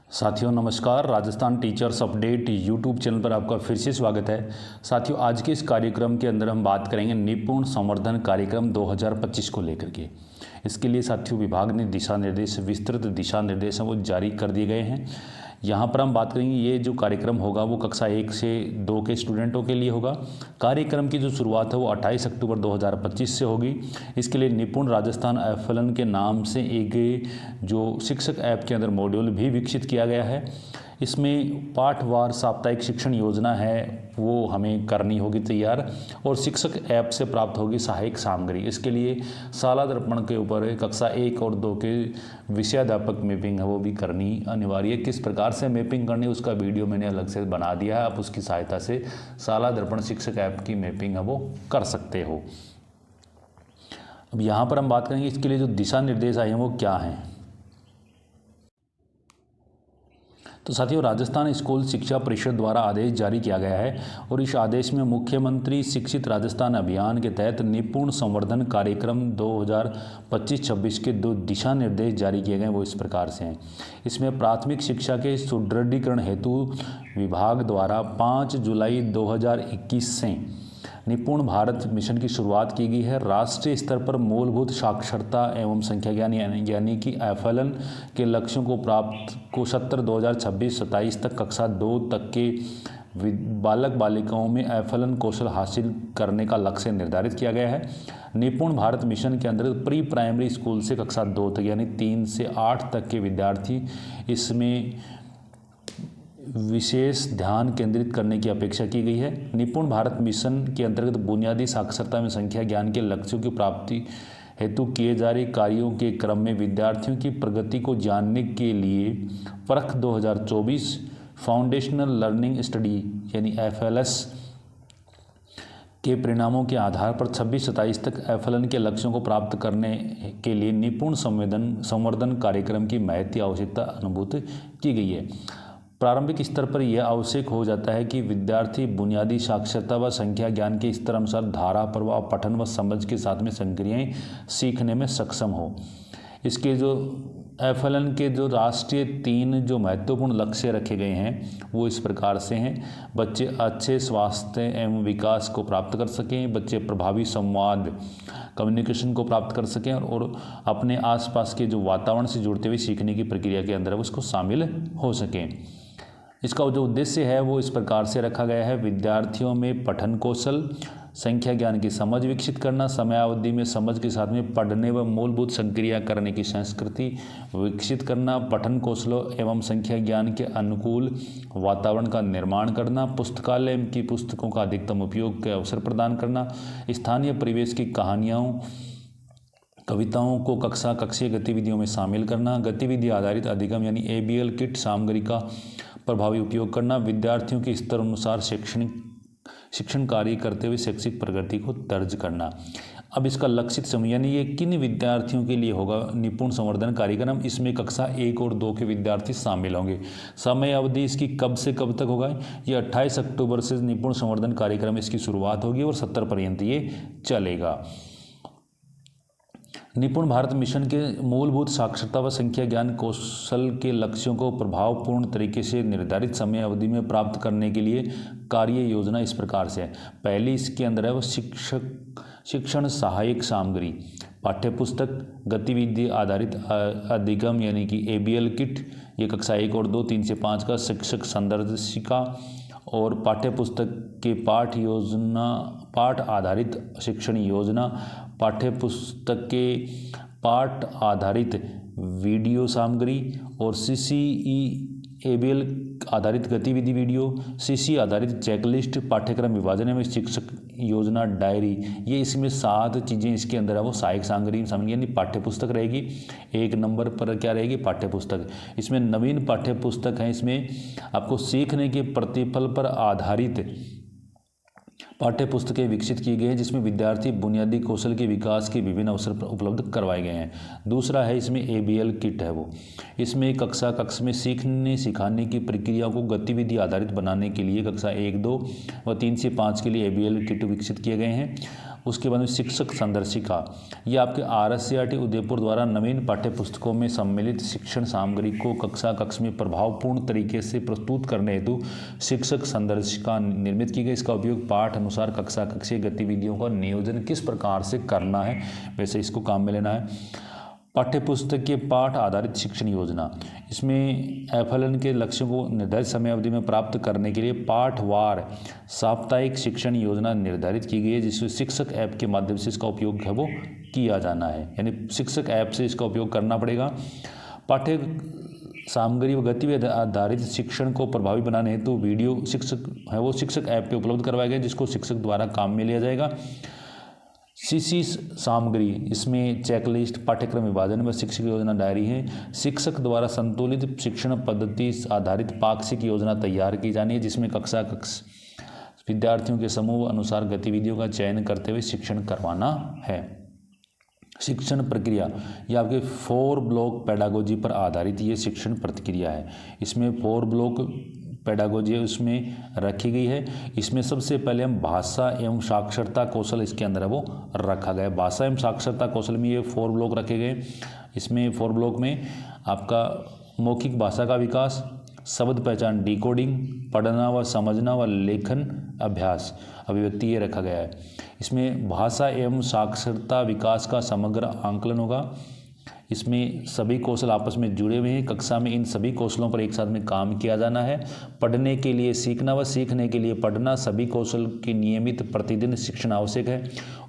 साथियों नमस्कार। Rajasthan teachers update YouTube channel पर आपका फिर से स्वागत है। साथियों आज के इस कार्यक्रम के अंदर हम बात करेंगे निपुण संवर्धन कार्यक्रम 2025 को लेकर के। इसके लिए साथियों विभाग ने दिशा निर्देश, विस्तृत दिशा निर्देश वो जारी कर दिए गए हैं। यहाँ पर हम बात करेंगे ये जो कार्यक्रम होगा वो कक्षा 1 से 2 के स्टूडेंटों के लिए होगा। कार्यक्रम की जो शुरुआत है वो 28 अक्टूबर 2025 से होगी। इसके लिए निपुण राजस्थान FLN के नाम से एक जो शिक्षक ऐप के अंदर मॉड्यूल भी विकसित किया गया है। इसमें पाठवार साप्ताहिक शिक्षण योजना है वो हमें करनी होगी तैयार, और शिक्षक ऐप से प्राप्त होगी सहायक सामग्री। इसके लिए शाला दर्पण के ऊपर कक्षा 1 और 2 के विषयाध्यापक मैपिंग है वो भी करनी अनिवार्य है। किस प्रकार से मैपिंग करनी उसका वीडियो मैंने अलग से बना दिया है। आप उसकी सहायता से शाला दर्पण शिक्षक ऐप की मैपिंग है वो कर सकते हो। अब यहाँ पर हम बात करेंगे इसके लिए जो दिशा निर्देश आए हैं वो क्या हैं। तो साथियों राजस्थान स्कूल शिक्षा परिषद द्वारा आदेश जारी किया गया है, और इस आदेश में मुख्यमंत्री शिक्षित राजस्थान अभियान के तहत निपुण संवर्धन कार्यक्रम 2025-26 के 2 दिशा निर्देश जारी किए गए वो इस प्रकार से हैं। इसमें प्राथमिक शिक्षा के सुदृढ़ीकरण हेतु विभाग द्वारा 5 जुलाई 2021 से निपुण भारत मिशन की शुरुआत की गई है। राष्ट्रीय स्तर पर मूलभूत साक्षरता एवं संख्या ज्ञान यानी कि FLN के लक्ष्यों को प्राप्त को सत्र 2026-27 तक कक्षा 2 तक के बालक बालिकाओं में FLN कौशल हासिल करने का लक्ष्य निर्धारित किया गया है। निपुण भारत मिशन के अंतर्गत प्री प्राइमरी स्कूल से कक्षा 2 तक यानी 3 से 8 तक के विद्यार्थी इसमें विशेष ध्यान केंद्रित करने की अपेक्षा की गई है। निपुण भारत मिशन के अंतर्गत बुनियादी साक्षरता में संख्या ज्ञान के लक्ष्यों की प्राप्ति हेतु किए जा रहे कार्यों के क्रम में विद्यार्थियों की प्रगति को जानने के लिए परख 2024 फाउंडेशनल लर्निंग स्टडी यानी FLS के परिणामों के आधार पर 26-27 तक FLN के लक्ष्यों को प्राप्त करने के लिए निपुण संवर्धन कार्यक्रम की महती आवश्यकता अनुभूत की गई है। प्रारंभिक स्तर पर यह आवश्यक हो जाता है कि विद्यार्थी बुनियादी साक्षरता व संख्या ज्ञान के स्तर अनुसार धारा प्रवाह पठन व समझ के साथ में संक्रियाएं सीखने में सक्षम हो। इसके जो FLN के जो राष्ट्रीय 3 जो महत्वपूर्ण लक्ष्य रखे गए हैं वो इस प्रकार से हैं। बच्चे अच्छे स्वास्थ्य एवं विकास को प्राप्त कर सकें, बच्चे प्रभावी संवाद कम्युनिकेशन को प्राप्त कर सकें, और अपने आसपास के जो वातावरण से जुड़ते हुए सीखने की प्रक्रिया के अंदर उसको शामिल हो सकें। इसका जो उद्देश्य है वो इस प्रकार से रखा गया है। विद्यार्थियों में पठन कौशल, संख्या ज्ञान की समझ विकसित करना, समयावधि में समझ के साथ में पढ़ने व मूलभूत संक्रिया करने की संस्कृति विकसित करना, पठन कौशलों एवं संख्या ज्ञान के अनुकूल वातावरण का निर्माण करना, पुस्तकालय की पुस्तकों का अधिकतम उपयोग के अवसर प्रदान करना, स्थानीय परिवेश की कहानियों कविताओं को कक्षीय गतिविधियों में शामिल करना, गतिविधि आधारित अधिगम यानी ABL किट सामग्री का प्रभावी उपयोग करना, विद्यार्थियों के स्तर अनुसार शिक्षण कार्य करते हुए शैक्षिक प्रगति को दर्ज करना। अब इसका लक्षित समय यानी ये किन विद्यार्थियों के लिए होगा निपुण संवर्धन कार्यक्रम, इसमें कक्षा 1 और 2 के विद्यार्थी शामिल होंगे। समय अवधि इसकी कब से कब तक होगा, ये 28 अक्टूबर से निपुण संवर्धन कार्यक्रम इसकी शुरुआत होगी और 70 पर्यंत ये चलेगा। निपुण भारत मिशन के मूलभूत साक्षरता व संख्या ज्ञान कौशल के लक्ष्यों को प्रभावपूर्ण तरीके से निर्धारित समय अवधि में प्राप्त करने के लिए कार्य योजना इस प्रकार से है। पहली इसके अंदर है वो शिक्षण सहायक सामग्री, पाठ्यपुस्तक, गतिविधि आधारित अधिगम यानी कि ABL किट, ये कक्षा 1 और 2, 3 से 5 का शिक्षक संदर्शिका, और पाठ्यपुस्तक के पाठ आधारित शिक्षण योजना, पाठ्यपुस्तक के पाठ आधारित वीडियो सामग्री, और CCE ABL आधारित गतिविधि वीडियो, CC आधारित चेकलिस्ट, पाठ्यक्रम विभाजन में शिक्षक योजना डायरी, ये इसमें 7 चीज़ें इसके अंदर है वो सहायक सामग्री शामिल यानी पाठ्यपुस्तक रहेगी। 1 नंबर पर क्या रहेगी, पाठ्यपुस्तक। इसमें नवीन पाठ्यपुस्तक है, इसमें आपको सीखने के प्रतिफल पर आधारित पाठ्यपुस्तकें विकसित की गई हैं जिसमें विद्यार्थी बुनियादी कौशल के विकास के विभिन्न अवसर उपलब्ध करवाए गए हैं। दूसरा है इसमें ABL किट है वो, इसमें कक्षा में सीखने सिखाने की प्रक्रिया को गतिविधि आधारित बनाने के लिए कक्षा 1, 2 व 3 से 5 के लिए ABL किट विकसित किए गए हैं। उसके बाद में शिक्षक संदर्शिका, ये आपके RSCRT उदयपुर द्वारा नवीन पाठ्य पुस्तकों में सम्मिलित शिक्षण सामग्री को कक्षा में प्रभावपूर्ण तरीके से प्रस्तुत करने हेतु शिक्षक संदर्शिका निर्मित की गई। इसका उपयोग पाठ अनुसार कक्षीय गतिविधियों का नियोजन किस प्रकार से करना है, वैसे इसको काम में लेना है। पाठ्यपुस्तक के पाठ आधारित शिक्षण योजना, इसमें FLN के लक्ष्यों को निर्धारित समय अवधि में प्राप्त करने के लिए पाठवार साप्ताहिक शिक्षण योजना निर्धारित की गई है, जिसमें शिक्षक ऐप के माध्यम से इसका उपयोग है वो किया जाना है, यानी शिक्षक ऐप से इसका उपयोग करना पड़ेगा। पाठ्य सामग्री व गतिविधि आधारित शिक्षण को प्रभावी बनाने हेतु वीडियो शिक्षक है वो शिक्षक ऐप पे उपलब्ध करवाए गए, जिसको शिक्षक द्वारा काम में लिया जाएगा। CC सामग्री, इसमें चेकलिस्ट, पाठ्यक्रम विभाजन व शिक्षक योजना डायरी है। शिक्षक द्वारा संतुलित शिक्षण पद्धति आधारित पाक्षिक योजना तैयार की जानी है, जिसमें कक्षा विद्यार्थियों के समूह अनुसार गतिविधियों का चयन करते हुए शिक्षण करवाना है। शिक्षण प्रक्रिया, ये आपके 4 ब्लॉक पेडागोजी पर आधारित ये शिक्षण प्रक्रिया है। इसमें 4 ब्लॉक पेडागोजी उसमें रखी गई है। इसमें सबसे पहले हम भाषा एवं साक्षरता कौशल इसके अंदर है वो रखा गया है। भाषा एवं साक्षरता कौशल में ये 4 ब्लॉक रखे गए। इसमें 4 ब्लॉक में आपका मौखिक भाषा का विकास, शब्द पहचान डिकोडिंग, पढ़ना व समझना व लेखन अभ्यास अभिव्यक्ति ये रखा गया है। इसमें भाषा एवं साक्षरता विकास का समग्र आंकलन होगा। इसमें सभी कौशल आपस में जुड़े हुए हैं। कक्षा में इन सभी कौशलों पर एक साथ में काम किया जाना है। पढ़ने के लिए सीखना व सीखने के लिए पढ़ना, सभी कौशल की नियमित प्रतिदिन शिक्षण आवश्यक है।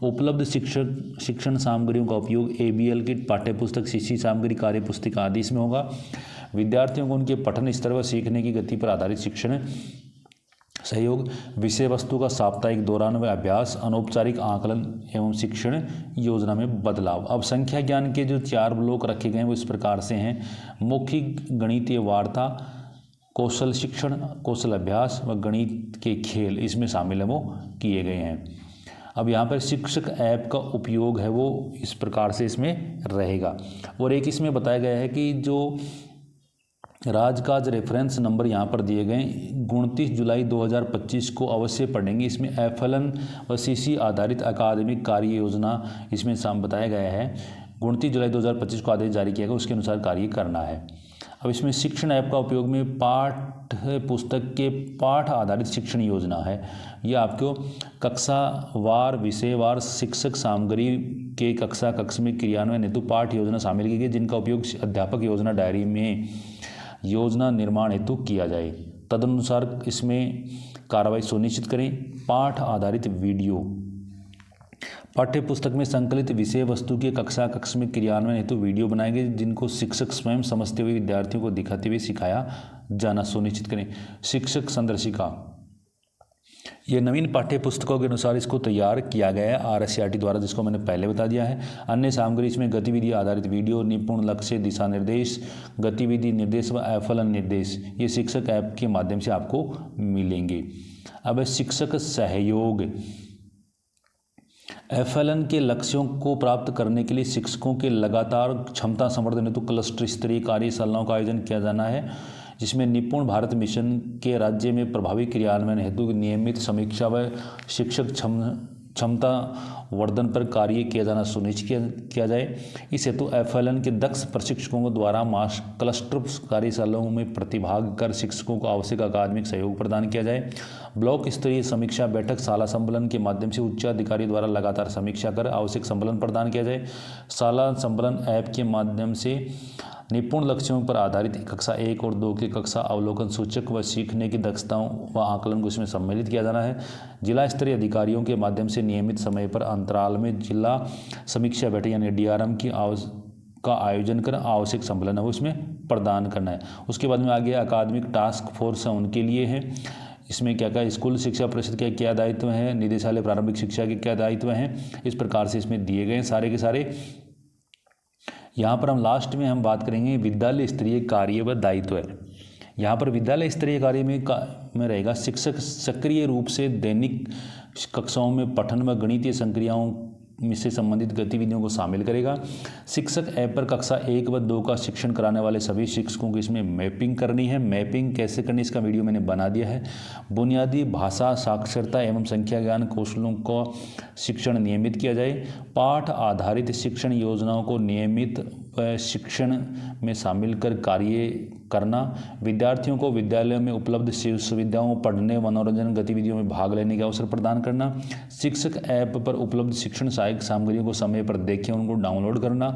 उपलब्ध शिक्षण सामग्रियों का उपयोग ABL किट, पाठ्यपुस्तक, CC सामग्री, कार्य पुस्तिका आदि इसमें होगा। विद्यार्थियों को उनके पठन स्तर व सीखने की गति पर आधारित शिक्षण सहयोग, विषय वस्तु का साप्ताहिक दौरान व अभ्यास, अनौपचारिक आकलन एवं शिक्षण योजना में बदलाव। अब संख्या ज्ञान के जो 4 ब्लॉक रखे गए हैं वो इस प्रकार से हैं। मौखिक गणितीय वार्ता, कौशल शिक्षण, कौशल अभ्यास व गणित के खेल इसमें शामिल है वो किए गए हैं। अब यहाँ पर शिक्षक ऐप का उपयोग है वो इस प्रकार से इसमें रहेगा। और एक इसमें बताया गया है कि जो राजकाज रेफरेंस नंबर यहाँ पर दिए गए 29 जुलाई 2025 को अवश्य पढ़ेंगे। इसमें FLN व CC आधारित अकादमिक कार्य योजना इसमें बताया गया है। 29 जुलाई 2025 को आदेश जारी किया गया, उसके अनुसार कार्य करना है। अब इसमें शिक्षण ऐप का उपयोग में पाठ्य पुस्तक के पाठ आधारित शिक्षण योजना है। यह आपको कक्षावार विषयवार शिक्षक सामग्री के कक्ष में क्रियान्वयन हेतु पाठ योजना शामिल की गई, जिनका उपयोग अध्यापक योजना डायरी में योजना निर्माण हेतु किया जाए। तदनुसार इसमें कार्रवाई सुनिश्चित करें। पाठ आधारित वीडियो, पाठ्य पुस्तक में संकलित विषय वस्तु के कक्ष में क्रियान्वयन हेतु वीडियो बनाए गए, जिनको शिक्षक स्वयं समझते हुए विद्यार्थियों को दिखाते हुए सिखाया जाना सुनिश्चित करें। शिक्षक संदर्शिका, ये नवीन पाठ्य पुस्तकों के अनुसार इसको तैयार किया गया है RSCRT द्वारा, जिसको मैंने पहले बता दिया है। अन्य सामग्री इसमें गतिविधि आधारित वीडियो, निपुण लक्ष्य, दिशा निर्देश, गतिविधि निर्देश व FLN निर्देश ये शिक्षक ऐप के माध्यम से आपको मिलेंगे। अब शिक्षक सहयोग, FLN के लक्ष्यों को प्राप्त करने के लिए शिक्षकों के लगातार क्षमता संवर्धन हेतु क्लस्टर स्तरीय कार्यशालाओं का आयोजन किया जाना है, जिसमें निपुण भारत मिशन के राज्य में प्रभावी क्रियान्वयन हेतु नियमित समीक्षा व शिक्षक क्षमता वर्धन पर कार्य किया जाना सुनिश्चित किया जाए। इस हेतु FLN के दक्ष प्रशिक्षकों द्वारा क्लस्टर कार्यशालाओं में प्रतिभाग कर शिक्षकों को आवश्यक अकादमिक सहयोग प्रदान किया जाए। ब्लॉक स्तरीय समीक्षा बैठक शाला संबलन के माध्यम से उच्चाधिकारी द्वारा लगातार समीक्षा कर आवश्यक संबलन प्रदान किया जाए। शाला संबलन ऐप के माध्यम से निपुण लक्ष्यों पर आधारित कक्षा 1 और 2 के कक्षा अवलोकन सूचक व सीखने की दक्षताओं व आकलन को इसमें सम्मिलित किया जाना है। जिला स्तरीय अधिकारियों के माध्यम से नियमित समय पर अंतराल में जिला समीक्षा बैठक यानी DRM का आयोजन कर आवश्यक संबलन है वो इसमें प्रदान करना है। उसके बाद में आगे अकादमिक टास्क फोर्स है उनके लिए है। इसमें क्या क्या स्कूल शिक्षा परिषद के क्या दायित्व हैं, निदेशालय प्रारंभिक शिक्षा के क्या दायित्व हैं, इस प्रकार से इसमें दिए गए सारे के सारे। यहाँ पर हम लास्ट में हम बात करेंगे विद्यालय स्तरीय कार्य व दायित्व। यहाँ पर विद्यालय स्तरीय कार्य में रहेगा शिक्षक सक्रिय रूप से दैनिक कक्षाओं में पठन व गणितीय संक्रियाओं से संबंधित गतिविधियों को शामिल करेगा। शिक्षक ऐप पर कक्षा 1 व 2 का शिक्षण कराने वाले सभी शिक्षकों को इसमें मैपिंग करनी है। मैपिंग कैसे करनी, इसका वीडियो मैंने बना दिया है। बुनियादी भाषा साक्षरता एवं संख्या ज्ञान कौशलों का शिक्षण नियमित किया जाए। पाठ आधारित शिक्षण योजनाओं को नियमित शिक्षण में शामिल कर कार्य करना। विद्यार्थियों को विद्यालयों में उपलब्ध सुविधाओं, पढ़ने, मनोरंजन गतिविधियों में भाग लेने का अवसर प्रदान करना। शिक्षक ऐप पर उपलब्ध शिक्षण सहायक सामग्रियों को समय पर देखें, उनको डाउनलोड करना।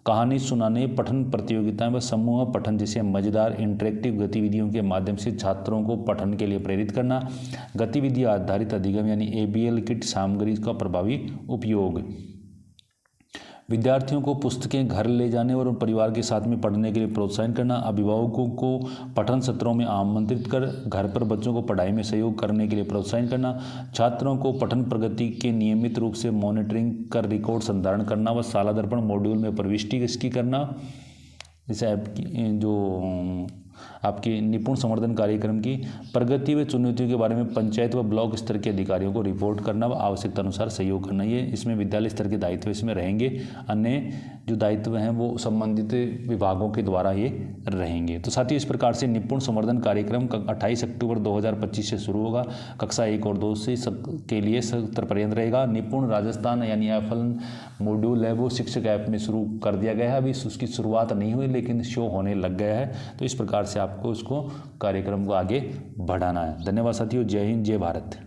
कहानी सुनाने, पठन प्रतियोगिताएं व समूह पठन जैसे मजेदार इंटरेक्टिव गतिविधियों के माध्यम से छात्रों को पठन के लिए प्रेरित करना। गतिविधि आधारित अधिगम यानी ABL किट सामग्री का प्रभावी उपयोग। विद्यार्थियों को पुस्तकें घर ले जाने और परिवार के साथ में पढ़ने के लिए प्रोत्साहन करना। अभिभावकों को पठन सत्रों में आमंत्रित कर घर पर बच्चों को पढ़ाई में सहयोग करने के लिए प्रोत्साहन करना। छात्रों को पठन प्रगति के नियमित रूप से मॉनिटरिंग कर रिकॉर्ड संधारण करना व साला दर्पण मॉड्यूल में प्रविष्टि इसकी करना। इस ऐप की जो आपके निपुण संवर्धन कार्यक्रम की प्रगति व चुनौतियों के बारे में पंचायत व ब्लॉक स्तर के अधिकारियों को रिपोर्ट करना व आवश्यकता अनुसार सहयोग करना। ये इसमें विद्यालय स्तर के दायित्व इसमें रहेंगे, अन्य जो दायित्व हैं वो संबंधित विभागों के द्वारा ये रहेंगे। तो साथियों, इस प्रकार से निपुण संवर्धन कार्यक्रम 28 अक्टूबर 2025 से शुरू होगा। कक्षा 1 और 2 से के लिए सत्र पर्यंत रहेगा। निपुण राजस्थान यानी FL मॉड्यूल है वो शिक्षक ऐप में शुरू कर दिया गया है। अभी उसकी शुरुआत नहीं हुई लेकिन शो होने लग गया है। तो इस प्रकार से आपको उसको कार्यक्रम को आगे बढ़ाना है। धन्यवाद साथियों। जय हिंद, जय भारत।